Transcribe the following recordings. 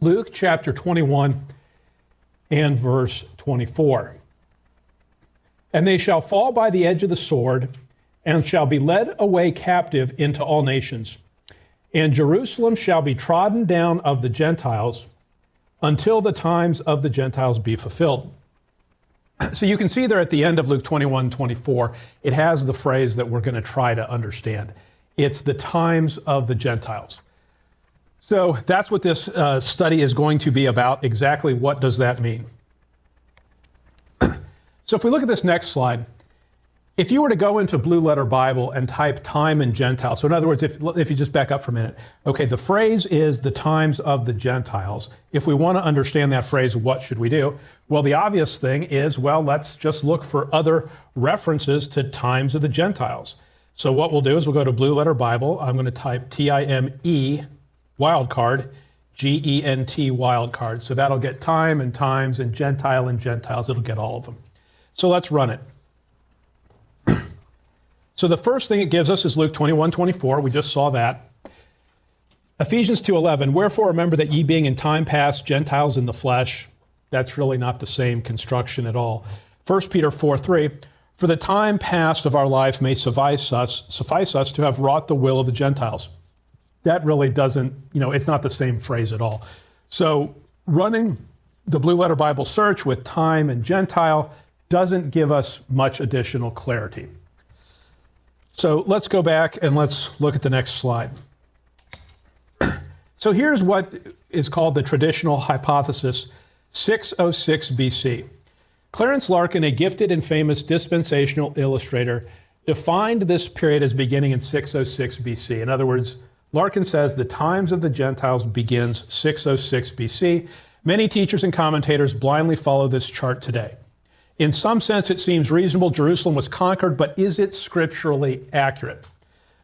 Luke chapter 21 and verse 24. And they shall fall by the edge of the sword, and shall be led away captive into all nations. And Jerusalem shall be trodden down of the Gentiles until the times of the Gentiles be fulfilled. So you can see there at the end of Luke 21:24, it has the phrase that we're going to try to understand. It's the times of the Gentiles. So that's what this study is going to be about. Exactly what does that mean? So if we look at this next slide, if you were to go into Blue Letter Bible and type time and Gentiles, so in other words, if you just back up for a minute, okay, the phrase is the times of the Gentiles. If we want to understand that phrase, what should we do? Well, the obvious thing is, well, let's just look for other references to times of the Gentiles. So what we'll do is we'll go to Blue Letter Bible. I'm going to type T-I-M-E wildcard, G-E-N-T wildcard. So that'll get time and times and Gentiles. It'll get all of them. So let's run it. So the first thing it gives us is Luke 21:24. We just saw that. Ephesians 2:11. Wherefore remember that ye being in time past Gentiles in the flesh. That's really not the same construction at all. 1 Peter 4:3. For the time past of our life may suffice us to have wrought the will of the Gentiles. That really doesn't, it's not the same phrase at all. So running the Blue Letter Bible search with time and Gentile doesn't give us much additional clarity. So let's go back and let's look at the next slide. So here's what is called the traditional hypothesis, 606 BC. Clarence Larkin, a gifted and famous dispensational illustrator, defined this period as beginning in 606 BC. In other words, Larkin says the times of the Gentiles begins 606 BC. Many teachers and commentators blindly follow this chart today. In some sense, it seems reasonable Jerusalem was conquered, but is it scripturally accurate?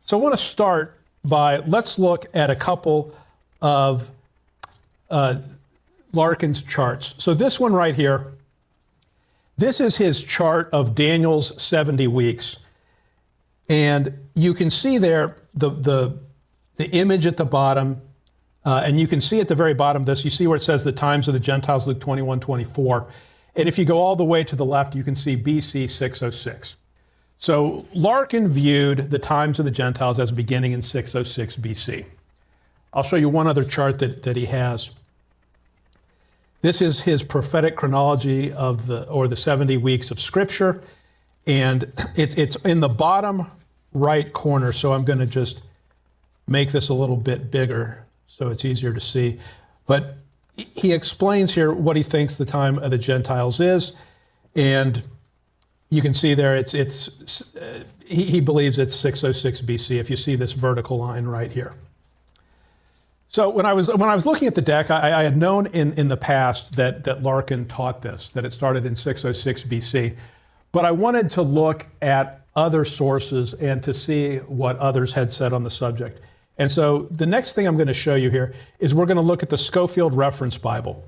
So I want to start by, let's look at a couple of Larkin's charts. So this one right here, this is his chart of Daniel's 70 weeks. And you can see there the image at the bottom, and you can see at the very bottom of this, you see where it says the times of the Gentiles, Luke 21:24. And if you go all the way to the left, you can see BC 606. So Larkin viewed the times of the Gentiles as beginning in 606 BC. I'll show you one other chart that he has. This is his prophetic chronology of the 70 weeks of Scripture. And it's in the bottom right corner, so I'm going to just make this a little bit bigger so it's easier to see. But he explains here what he thinks the time of the Gentiles is, and you can see there he believes it's 606 BC. If you see this vertical line right here. So when I was looking at the deck, I had known in the past that Larkin taught this, that it started in 606 BC, but I wanted to look at other sources and to see what others had said on the subject. And so the next thing I'm going to show you here is we're going to look at the Scofield Reference Bible.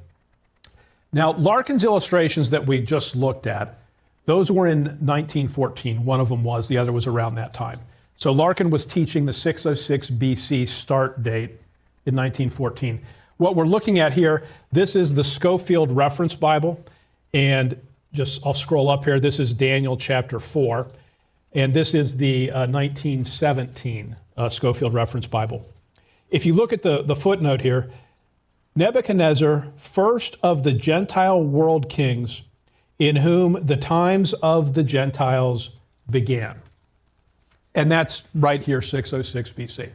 Now, Larkin's illustrations that we just looked at, those were in 1914. One of them was, the other was around that time. So Larkin was teaching the 606 BC start date in 1914. What we're looking at here, this is the Scofield Reference Bible. And I'll scroll up here. This is Daniel chapter 4. And this is the 1917 Scofield Reference Bible. If you look at the footnote here, Nebuchadnezzar, first of the Gentile world kings, in whom the times of the Gentiles began. And that's right here, 606 BC.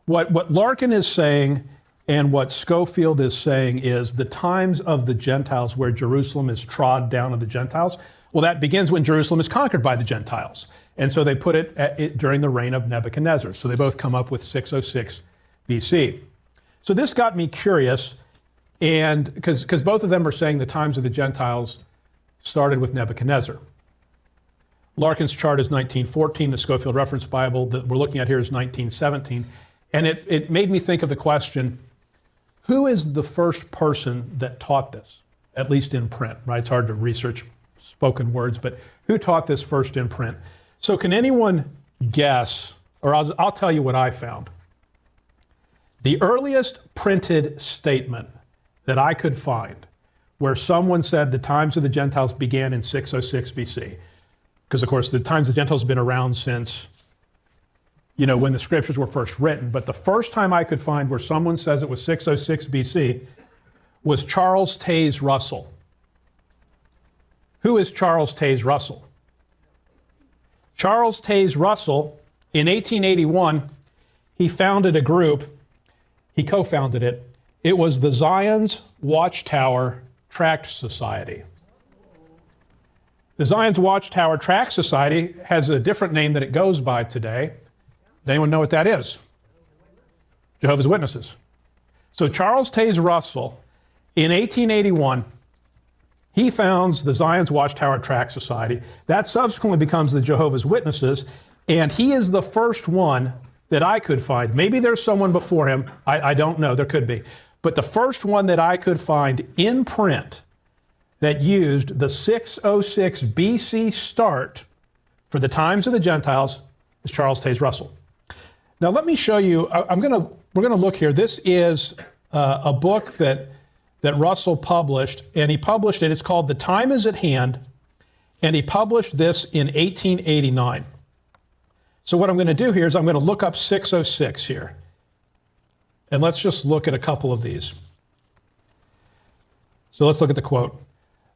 What Larkin is saying and what Scofield is saying is the times of the Gentiles where Jerusalem is trod down of the Gentiles, well, that begins when Jerusalem is conquered by the Gentiles. And so they put it during the reign of Nebuchadnezzar. So they both come up with 606 BC. So this got me curious, and because both of them are saying the times of the Gentiles started with Nebuchadnezzar. Larkin's chart is 1914. The Scofield Reference Bible that we're looking at here is 1917. And it made me think of the question, who is the first person that taught this, at least in print, right? It's hard to research spoken words, but who taught this first in print? So can anyone guess, or I'll tell you what I found. The earliest printed statement that I could find where someone said the times of the Gentiles began in 606 BC. Because, of course, the times of the Gentiles have been around since, when the scriptures were first written. But the first time I could find where someone says it was 606 BC was Charles Taze Russell. Who is Charles Taze Russell? Charles Taze Russell, in 1881, he founded a group. He co-founded it. It was the Zion's Watchtower Tract Society. The Zion's Watchtower Tract Society has a different name that it goes by today. Does anyone know what that is? Jehovah's Witnesses. So Charles Taze Russell, in 1881, he founds the Zion's Watchtower Tract Society. That subsequently becomes the Jehovah's Witnesses, and he is the first one that I could find. Maybe there's someone before him. I don't know. There could be. But the first one that I could find in print that used the 606 BC start for the times of the Gentiles is Charles Taze Russell. Now let me show you. We're gonna look here. This is a book that Russell published, and he published it. It's called "The Time Is at Hand," and he published this in 1889. So what I'm going to do here is I'm going to look up 606 here. And let's just look at a couple of these. So let's look at the quote.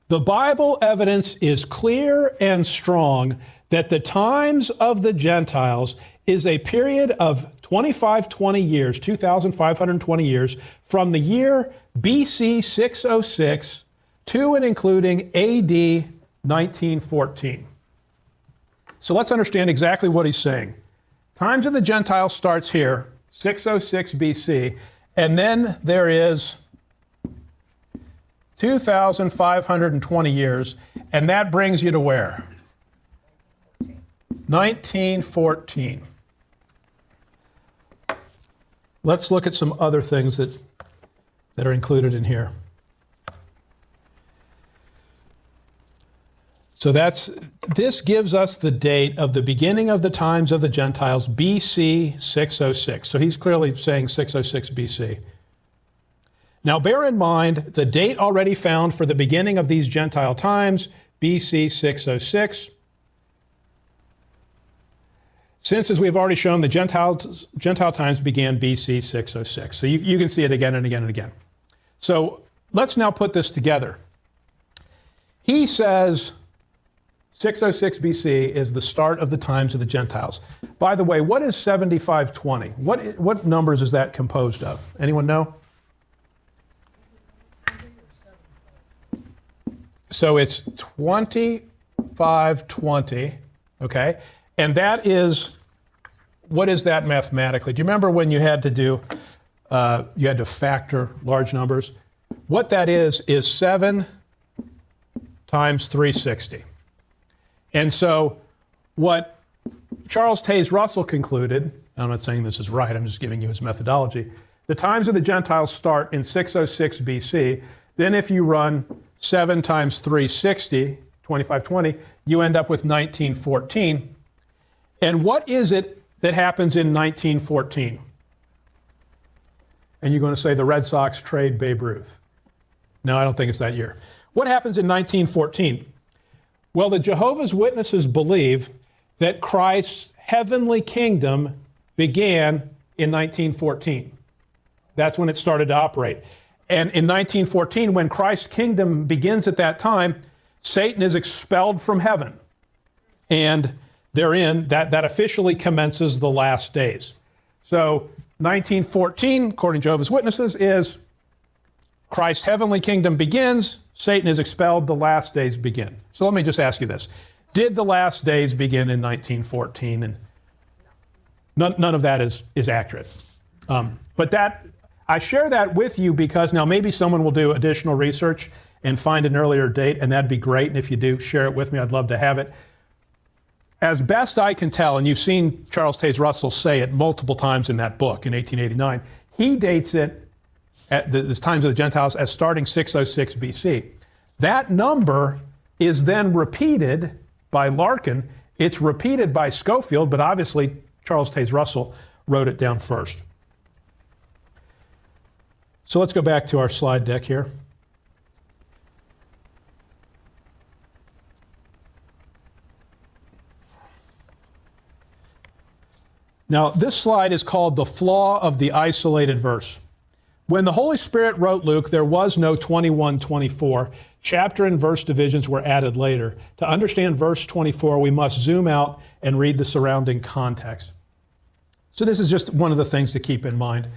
"The Bible evidence is clear and strong that the times of the Gentiles is a period of 2520 years, 2,520 years, from the year BC 606 to and including AD 1914. So let's understand exactly what he's saying. Times of the Gentiles starts here, 606 BC, and then there is 2,520 years, and that brings you to where? 1914. Let's look at some other things that are included in here. So this gives us the date of the beginning of the times of the Gentiles, BC 606. So he's clearly saying 606 BC. Now bear in mind the date already found for the beginning of these Gentile times, BC 606. Since, as we've already shown, the Gentile times began BC 606. So you can see it again and again and again. So let's now put this together. He says 606 BC is the start of the times of the Gentiles. By the way, what is 7520? What numbers is that composed of? Anyone know? So it's 2520, okay? And that is, what is that mathematically? Do you remember when you had to do, you had to factor large numbers? What that is 7 times 360. And so what Charles Taze Russell concluded, I'm not saying this is right, I'm just giving you his methodology, the times of the Gentiles start in 606 BC. Then if you run 7 times 360, 2520, you end up with 1914. And what is it that happens in 1914? And you're going to say the Red Sox trade Babe Ruth. No, I don't think it's that year. What happens in 1914? Well, the Jehovah's Witnesses believe that Christ's heavenly kingdom began in 1914. That's when it started to operate. And in 1914, when Christ's kingdom begins at that time, Satan is expelled from heaven. And therein, that officially commences the last days. So 1914, according to Jehovah's Witnesses, is Christ's heavenly kingdom begins, Satan is expelled, the last days begin. So let me just ask you this. Did the last days begin in 1914? And none of that is accurate. But that I share that with you because now maybe someone will do additional research and find an earlier date, and that'd be great. And if you do, share it with me. I'd love to have it. As best I can tell, and you've seen Charles Taze Russell say it multiple times in that book in 1889, he dates it at the times of the Gentiles as starting 606 BC. That number is then repeated by Larkin. It's repeated by Schofield, but obviously Charles Taze Russell wrote it down first. So let's go back to our slide deck here. Now, this slide is called the flaw of the isolated verse. When the Holy Spirit wrote Luke, there was no 21-24. Chapter and verse divisions were added later. To understand verse 24, we must zoom out and read the surrounding context. So this is just one of the things to keep in mind.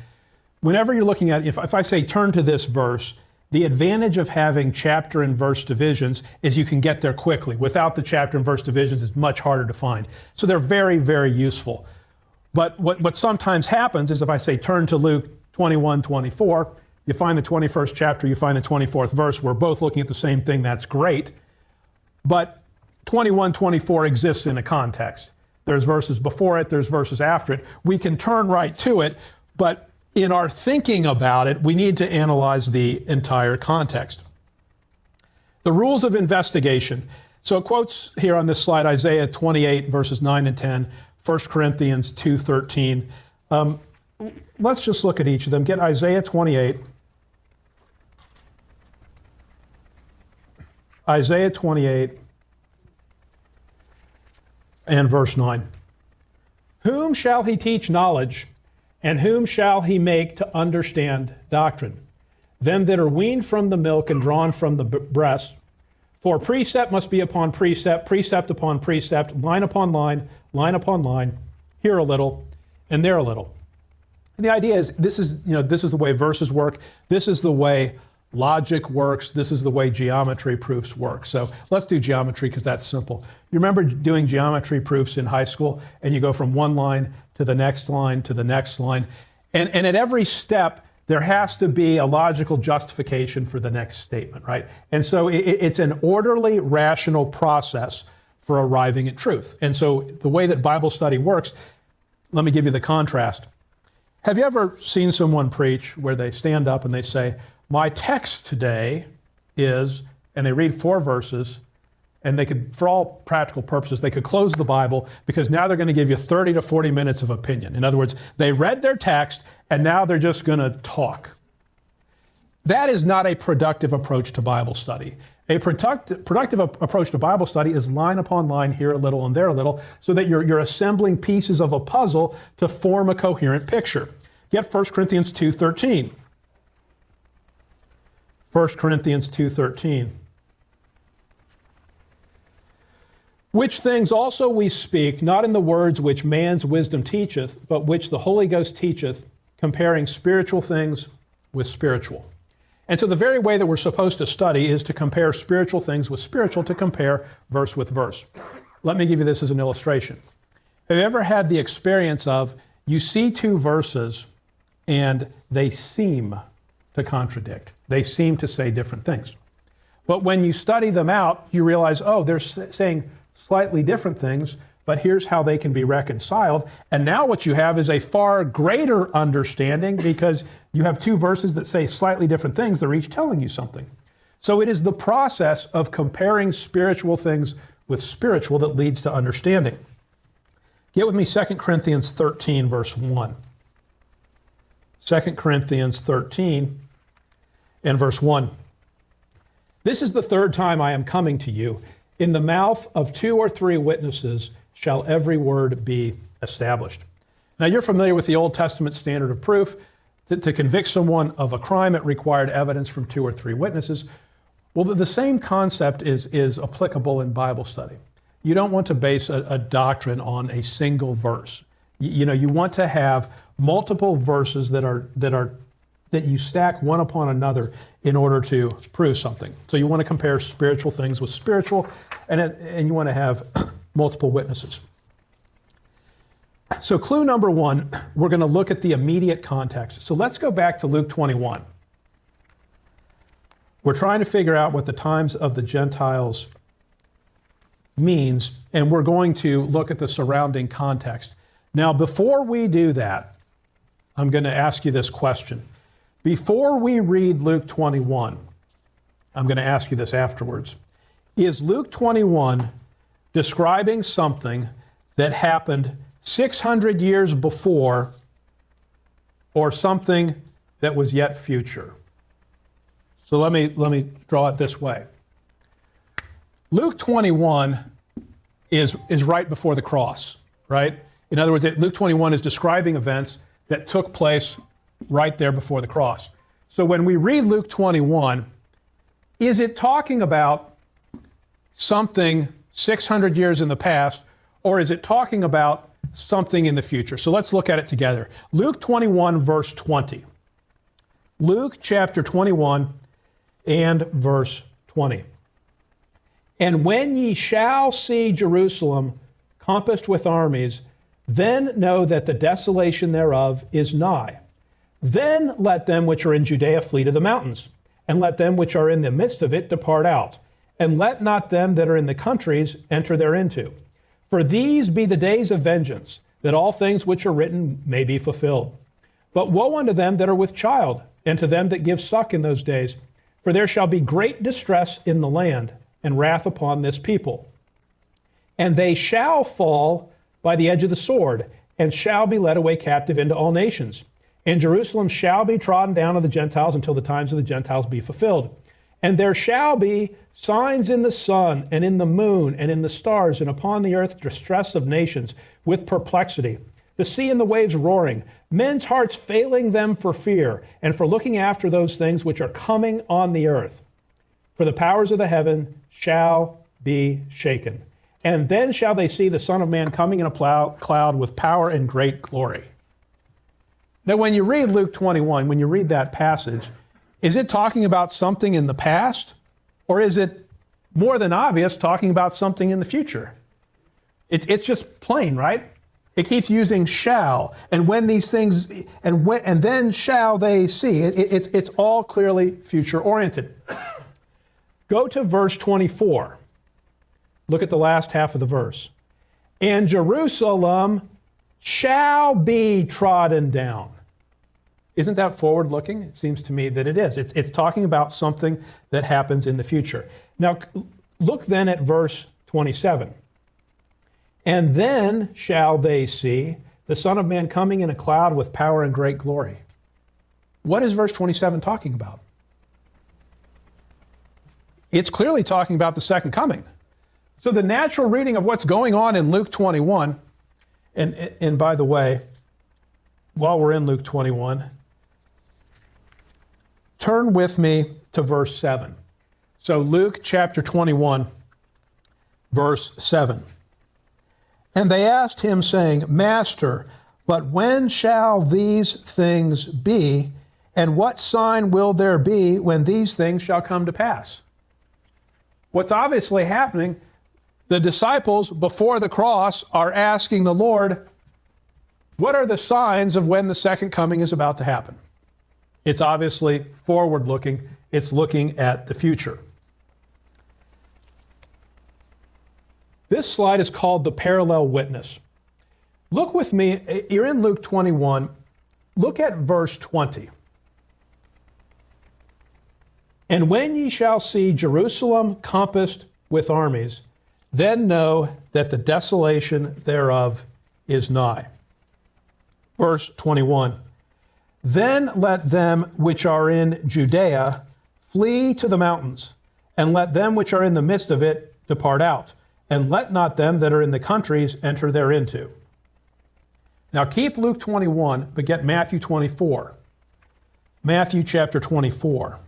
Whenever you're looking at, if I say turn to this verse, the advantage of having chapter and verse divisions is you can get there quickly. Without the chapter and verse divisions, it's much harder to find. So they're very, very useful. But what sometimes happens is if I say turn to Luke 21-24, you find the 21st chapter, you find the 24th verse. We're both looking at the same thing. That's great. But 21-24 exists in a context. There's verses before it, there's verses after it. We can turn right to it, but in our thinking about it, we need to analyze the entire context. The rules of investigation. So it quotes here on this slide Isaiah 28, verses 9 and 10, 1 Corinthians 2:13. Let's just look at each of them. Get Isaiah 28. Isaiah 28 and verse 9. Whom shall he teach knowledge, and whom shall he make to understand doctrine? Them that are weaned from the milk and drawn from the breast. For precept must be upon precept, precept upon precept, line upon line, line upon line, here a little, and there a little. And the idea is this is the way verses work. This is the way logic works. This is the way geometry proofs work. So let's do geometry because that's simple. You remember doing geometry proofs in high school, and you go from one line to the next line to the next line. And at every step, there has to be a logical justification for the next statement, right? And so it's an orderly, rational process for arriving at truth. And so the way that Bible study works, let me give you the contrast. Have you ever seen someone preach where they stand up and they say, my text today is, and they read 4 verses, and they could, for all practical purposes, they could close the Bible because now they're going to give you 30 to 40 minutes of opinion. In other words, they read their text and now they're just going to talk. That is not a productive approach to Bible study. A productive approach to Bible study is line upon line, here a little and there a little, so that you're assembling pieces of a puzzle to form a coherent picture. Get 1 Corinthians 2:13. 1 Corinthians 2:13. Which things also we speak, not in the words which man's wisdom teacheth, but which the Holy Ghost teacheth, comparing spiritual things with spiritual. And so the very way that we're supposed to study is to compare spiritual things with spiritual, to compare verse with verse. Let me give you this as an illustration. Have you ever had the experience of you see 2 verses and they seem to contradict? They seem to say different things. But when you study them out, you realize, oh, they're saying slightly different things, but here's how they can be reconciled. And now what you have is a far greater understanding because you have 2 verses that say slightly different things. They're each telling you something. So it is the process of comparing spiritual things with spiritual that leads to understanding. Get with me 2 Corinthians 13, verse 1. 2 Corinthians 13 and verse 1. This is the 3rd time I am coming to you. In the mouth of 2 or 3 witnesses shall every word be established. Now you're familiar with the Old Testament standard of proof. To convict someone of a crime, it required evidence from 2 or 3 witnesses. Well, the same concept is applicable in Bible study. You don't want to base a doctrine on a single verse. You want to have multiple verses that you stack one upon another in order to prove something. So you want to compare spiritual things with spiritual, and you want to have multiple witnesses. So clue number 1, we're going to look at the immediate context. So let's go back to Luke 21. We're trying to figure out what the times of the Gentiles means, and we're going to look at the surrounding context. Now, before we do that, I'm going to ask you this question. Before we read Luke 21, I'm going to ask you this afterwards. Is Luke 21 describing something that happened 600 years before or something that was yet future. So let me draw it this way. Luke 21 is right before the cross, right? In other words, Luke 21 is describing events that took place right there before the cross. So when we read Luke 21, is it talking about something 600 years in the past, or is it talking about something in the future? So let's look at it together. Luke 21, verse 20. Luke chapter 21 and verse 20. And when ye shall see Jerusalem compassed with armies, then know that the desolation thereof is nigh. Then let them which are in Judea flee to the mountains, and let them which are in the midst of it depart out, and let not them that are in the countries enter thereinto. For these be the days of vengeance, that all things which are written may be fulfilled. But woe unto them that are with child, and to them that give suck in those days, for there shall be great distress in the land, and wrath upon this people. And they shall fall by the edge of the sword, and shall be led away captive into all nations. And Jerusalem shall be trodden down of the Gentiles until the times of the Gentiles be fulfilled. And there shall be signs in the sun, and in the moon, and in the stars, and upon the earth distress of nations, with perplexity, the sea and the waves roaring, men's hearts failing them for fear, and for looking after those things which are coming on the earth. For the powers of the heaven shall be shaken. And then shall they see the Son of Man coming in a cloud with power and great glory. Now, when you read Luke 21, when you read that passage, is it talking about something in the past? Or is it more than obvious talking about something in the future? It's just plain, right? It keeps using shall, and when these things, and then shall they see. It's all clearly future oriented. Go to verse 24. Look at the last half of the verse. And Jerusalem shall be trodden down. Isn't that forward looking? It seems to me that it is. It's talking about something that happens in the future. Now, look then at verse 27. And then shall they see the Son of Man coming in a cloud with power and great glory. What is verse 27 talking about? It's clearly talking about the second coming. So the natural reading of what's going on in Luke 21, and by the way, while we're in Luke 21, turn with me to verse 7. So Luke chapter 21, verse 7. And they asked him, saying, Master, but when shall these things be, and what sign will there be when these things shall come to pass? What's obviously happening, the disciples before the cross are asking the Lord, what are the signs of when the second coming is about to happen? It's obviously forward-looking. It's looking at the future. This slide is called the parallel witness. Look with me. You're in Luke 21. Look at verse 20. And when ye shall see Jerusalem compassed with armies, then know that the desolation thereof is nigh. Verse 21. Then let them which are in Judea flee to the mountains, and let them which are in the midst of it depart out, and let not them that are in the countries enter thereinto. Now keep Luke 21, but get Matthew 24. Matthew chapter 24.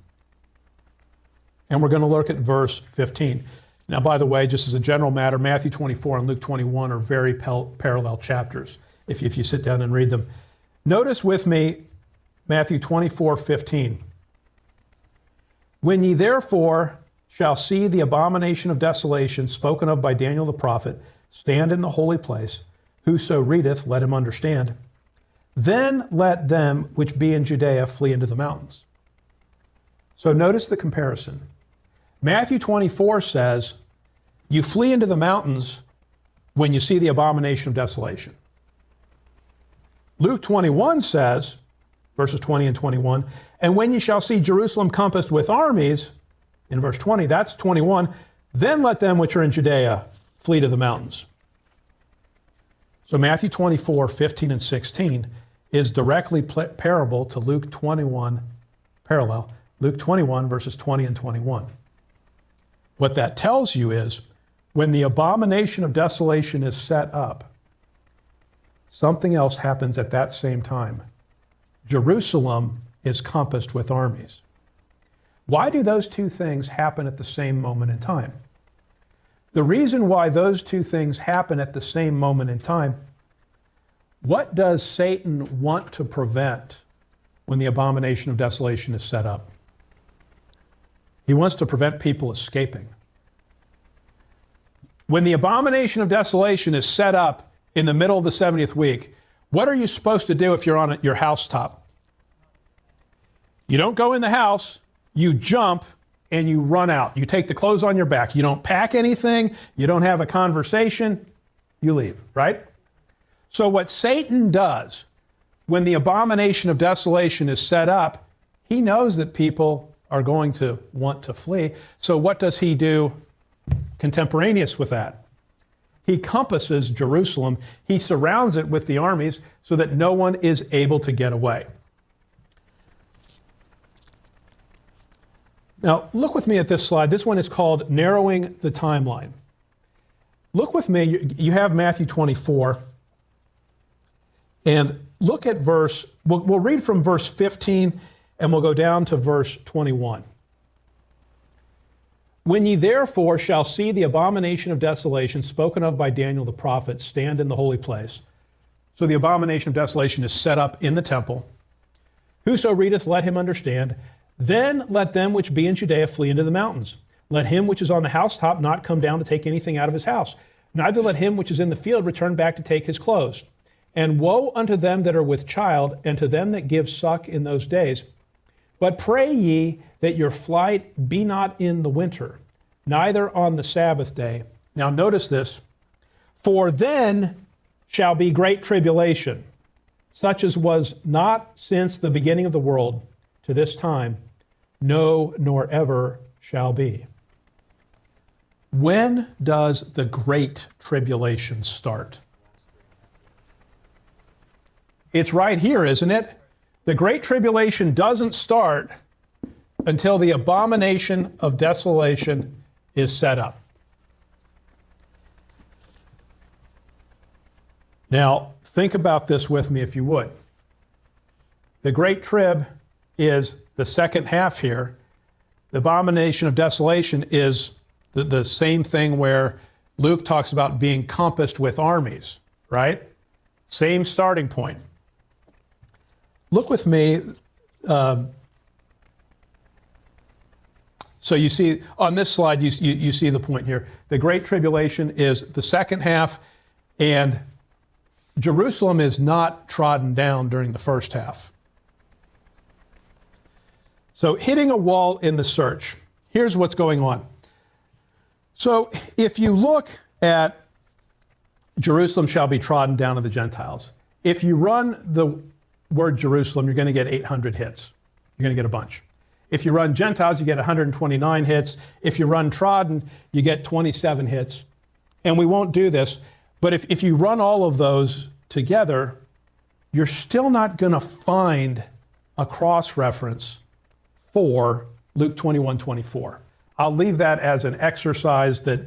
And we're going to look at verse 15. Now, by the way, just as a general matter, Matthew 24 and Luke 21 are very parallel chapters, if you sit down and read them. Notice with me Matthew 24:15. When ye therefore shall see the abomination of desolation spoken of by Daniel the prophet stand in the holy place, whoso readeth, let him understand. Then let them which be in Judea flee into the mountains. So notice the comparison. Matthew 24 says, you flee into the mountains when you see the abomination of desolation. Luke 21 says, verses 20 and 21, and when ye shall see Jerusalem compassed with armies, in verse 20, that's 21, then let them which are in Judea flee to the mountains. So Matthew 24, 15 and 16 is directly parallel to Luke 21, Luke 21 verses 20 and 21. What that tells you is when the abomination of desolation is set up, something else happens at that same time. Jerusalem is compassed with armies. Why do those two things happen at the same moment in time? The reason why those two things happen at the same moment in time, what does Satan want to prevent when the abomination of desolation is set up? He wants to prevent people escaping. When the abomination of desolation is set up in the middle of the 70th week, what are you supposed to do if you're on your housetop? You don't go in the house, you jump and you run out. You take the clothes on your back. You don't pack anything. You don't have a conversation. You leave, right? So what Satan does when the abomination of desolation is set up, he knows that people are going to want to flee. So what does he do contemporaneous with that? He compasses Jerusalem. He surrounds it with the armies so that no one is able to get away. Now, look with me at this slide. This one is called Narrowing the Timeline. Look with me. You have Matthew 24. And look at we'll read from verse 15 and we'll go down to verse 21. When ye therefore shall see the abomination of desolation spoken of by Daniel the prophet stand in the holy place. So the abomination of desolation is set up in the temple. Whoso readeth, let him understand. Then let them which be in Judea flee into the mountains. Let him which is on the housetop not come down to take anything out of his house. Neither let him which is in the field return back to take his clothes. And woe unto them that are with child, and to them that give suck in those days. But pray ye that your flight be not in the winter, neither on the Sabbath day. Now notice this. For then shall be great tribulation, such as was not since the beginning of the world to this time, no, nor ever shall be. When does the great tribulation start? It's right here, isn't it? The great tribulation doesn't start until the abomination of desolation is set up. Now, think about this with me if you would. The great trib is the second half here. The abomination of desolation is the same thing where Luke talks about being compassed with armies, right? Same starting point. Look with me. So you see on this slide, you see the point here. The Great Tribulation is the second half, and Jerusalem is not trodden down during the first half. So hitting a wall in the search. Here's what's going on. So if you look at Jerusalem shall be trodden down of the Gentiles, if you run the word Jerusalem, you're going to get 800 hits. You're going to get a bunch. If you run Gentiles, you get 129 hits. If you run trodden, you get 27 hits. And we won't do this, but if you run all of those together, you're still not going to find a cross-reference for Luke 21:24. I'll leave that as an exercise that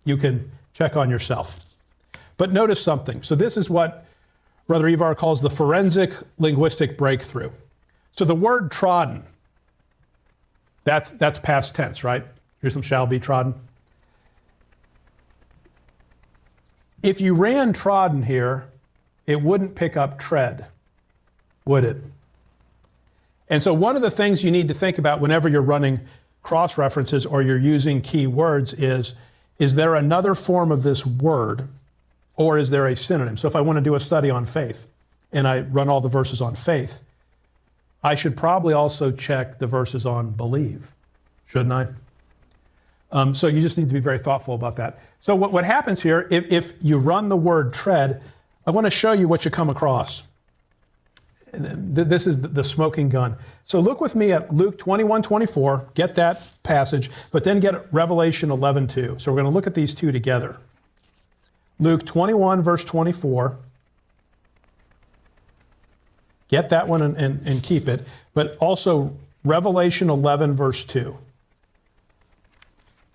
you can check on yourself. But notice something. So this is what Brother Ivar calls the forensic linguistic breakthrough. So the word trodden, that's past tense, right? Jerusalem shall be trodden. If you ran trodden here, it wouldn't pick up tread, would it? And so one of the things you need to think about whenever you're running cross-references or you're using key words is there another form of this word, or is there a synonym? So if I want to do a study on faith and I run all the verses on faith, I should probably also check the verses on believe, shouldn't I? So you just need to be very thoughtful about that. So what happens here, if you run the word tread, I want to show you what you come across. This is the smoking gun. So look with me at Luke 21:24, get that passage, but then get Revelation 11:2. So we're going to look at these two together. Luke 21, verse 24. Get that one and keep it. But also Revelation 11, verse 2. And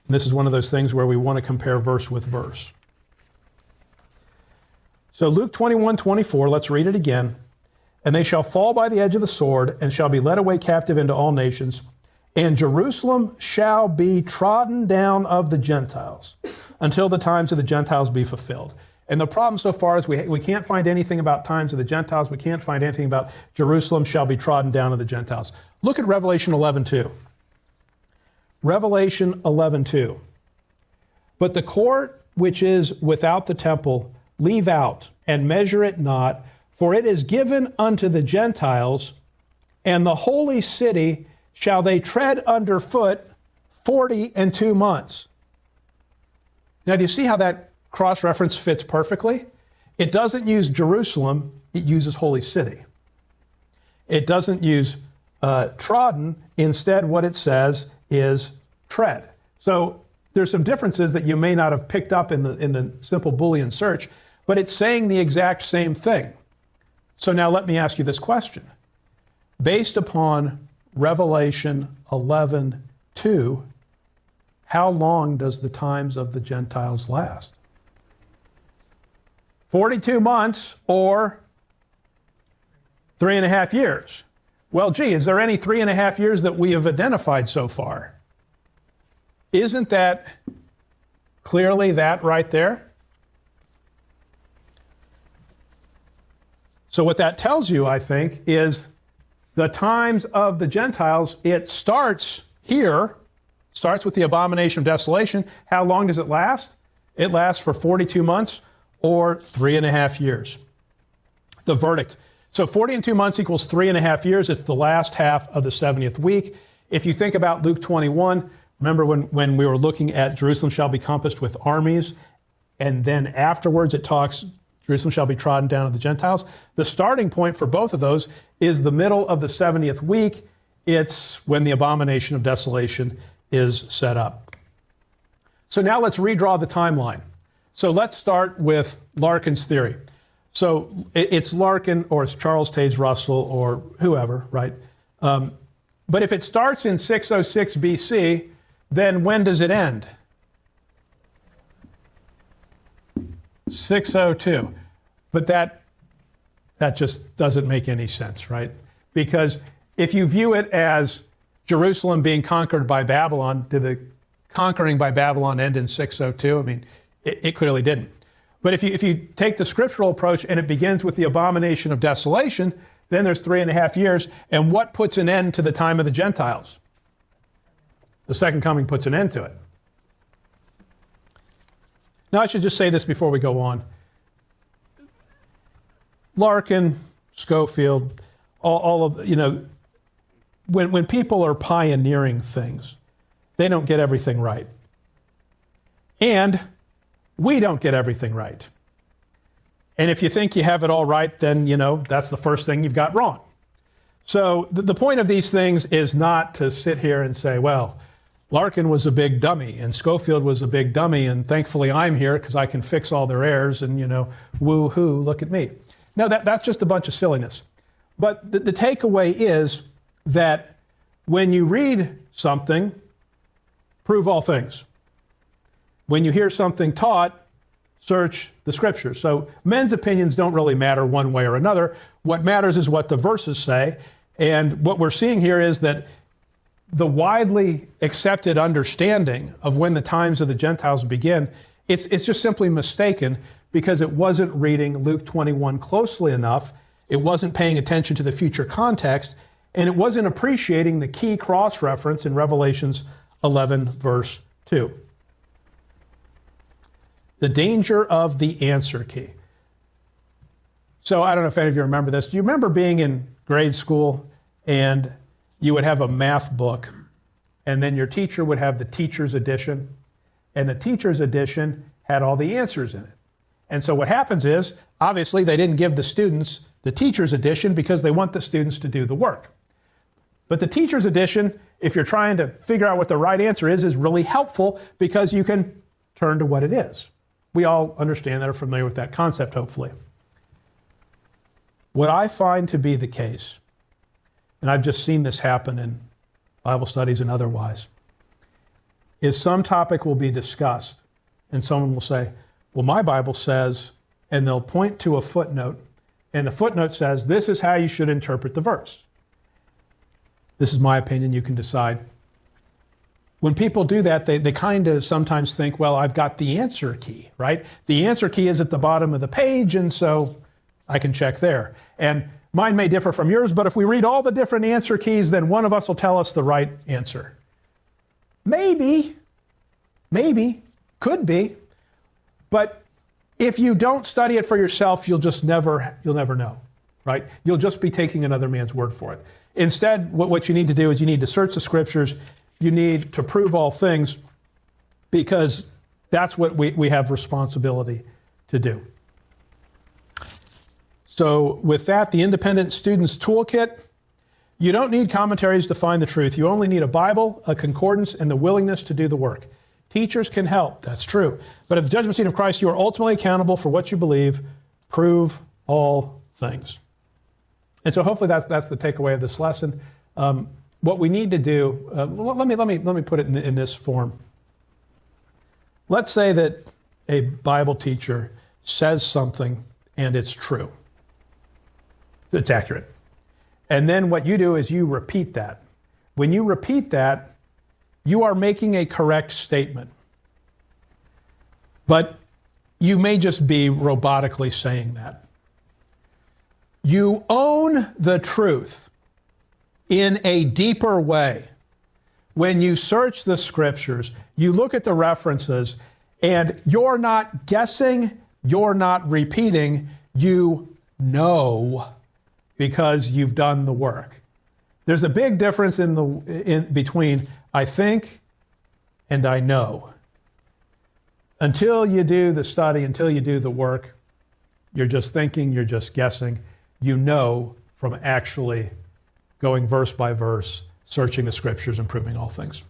this is one of those things where we want to compare verse with verse. So Luke 21:24, let's read it again. And they shall fall by the edge of the sword, and shall be led away captive into all nations. And Jerusalem shall be trodden down of the Gentiles, until the times of the Gentiles be fulfilled. And the problem so far is we can't find anything about times of the Gentiles. We can't find anything about Jerusalem shall be trodden down of the Gentiles. Look at Revelation 11:2. Revelation 11:2. But the court which is without the temple leave out, and measure it not, for it is given unto the Gentiles, and the holy city shall they tread under foot 42 months. Now, do you see how that cross-reference fits perfectly? It doesn't use Jerusalem, it uses holy city. It doesn't use trodden. Instead, what it says is tread. So there's some differences that you may not have picked up in the simple Boolean search, but it's saying the exact same thing. So now let me ask you this question. Based upon Revelation 11:2, how long does the times of the Gentiles last? 42 months or 3.5 years. Well, gee, is there any 3.5 years that we have identified so far? Isn't that clearly that right there? So what that tells you, I think, is the times of the Gentiles, it starts here, starts with the abomination of desolation. How long does it last? It lasts for 42 months or 3.5 years. The verdict. So 42 months equals 3.5 years. It's the last half of the 70th week. If you think about Luke 21, remember when we were looking at Jerusalem shall be compassed with armies, and then afterwards it talks Jerusalem shall be trodden down of the Gentiles. The starting point for both of those is the middle of the 70th week. It's when the abomination of desolation is set up. So now let's redraw the timeline. So let's start with Larkin's theory. So it's Larkin or it's Charles Taze Russell or whoever, right? But if it starts in 606 BC, then when does it end? 602. But that just doesn't make any sense, right? Because if you view it as Jerusalem being conquered by Babylon, did the conquering by Babylon end in 602? I mean, it clearly didn't. But if you take the scriptural approach and it begins with the abomination of desolation, then there's 3.5 years. And what puts an end to the time of the Gentiles? The second coming puts an end to it. Now, I should just say this before we go on. Larkin, Schofield, all of, when people are pioneering things, they don't get everything right. And we don't get everything right. And if you think you have it all right, then, that's the first thing you've got wrong. So the point of these things is not to sit here and say, well, Larkin was a big dummy and Schofield was a big dummy, and thankfully I'm here because I can fix all their errors and, woo-hoo, look at me. No, that's just a bunch of silliness. But the takeaway is that when you read something, prove all things. When you hear something taught, search the scriptures. So men's opinions don't really matter one way or another. What matters is what the verses say. And what we're seeing here is that the widely accepted understanding of when the times of the Gentiles begin, it's just simply mistaken because it wasn't reading Luke 21 closely enough. It wasn't paying attention to the future context, and it wasn't appreciating the key cross-reference in Revelations 11, verse 2. The danger of the answer key. So I don't know if any of you remember this. Do you remember being in grade school and you would have a math book, and then your teacher would have the teacher's edition, and the teacher's edition had all the answers in it? And so what happens is, obviously, they didn't give the students the teacher's edition because they want the students to do the work. But the teacher's edition, if you're trying to figure out what the right answer is really helpful because you can turn to what it is. We all understand that, are familiar with that concept, hopefully. What I find to be the case, and I've just seen this happen in Bible studies and otherwise, is some topic will be discussed and someone will say, well, my Bible says, and they'll point to a footnote, and the footnote says, this is how you should interpret the verse. This is my opinion, you can decide. When people do that, they kind of sometimes think, well, I've got the answer key, right? The answer key is at the bottom of the page, and so I can check there. And mine may differ from yours, but if we read all the different answer keys, then one of us will tell us the right answer. Maybe, could be, but if you don't study it for yourself, you'll never know, right? You'll just be taking another man's word for it. Instead, what you need to do is you need to search the scriptures. You need to prove all things, because that's what we have responsibility to do. So with that, the Independent Student's Toolkit, you don't need commentaries to find the truth. You only need a Bible, a concordance, and the willingness to do the work. Teachers can help, that's true. But at the judgment seat of Christ, you are ultimately accountable for what you believe. Prove all things. And so hopefully that's the takeaway of this lesson. What we need to do, let me put it in this form. Let's say that a Bible teacher says something and it's true. It's accurate. And then what you do is you repeat that. When you repeat that, you are making a correct statement. But you may just be robotically saying that. You own the truth in a deeper way. When you search the scriptures, you look at the references, and you're not guessing, you're not repeating, you know, because you've done the work. There's a big difference between I think and I know. Until you do the study, until you do the work, you're just thinking, you're just guessing. You know from actually going verse by verse, searching the scriptures and proving all things.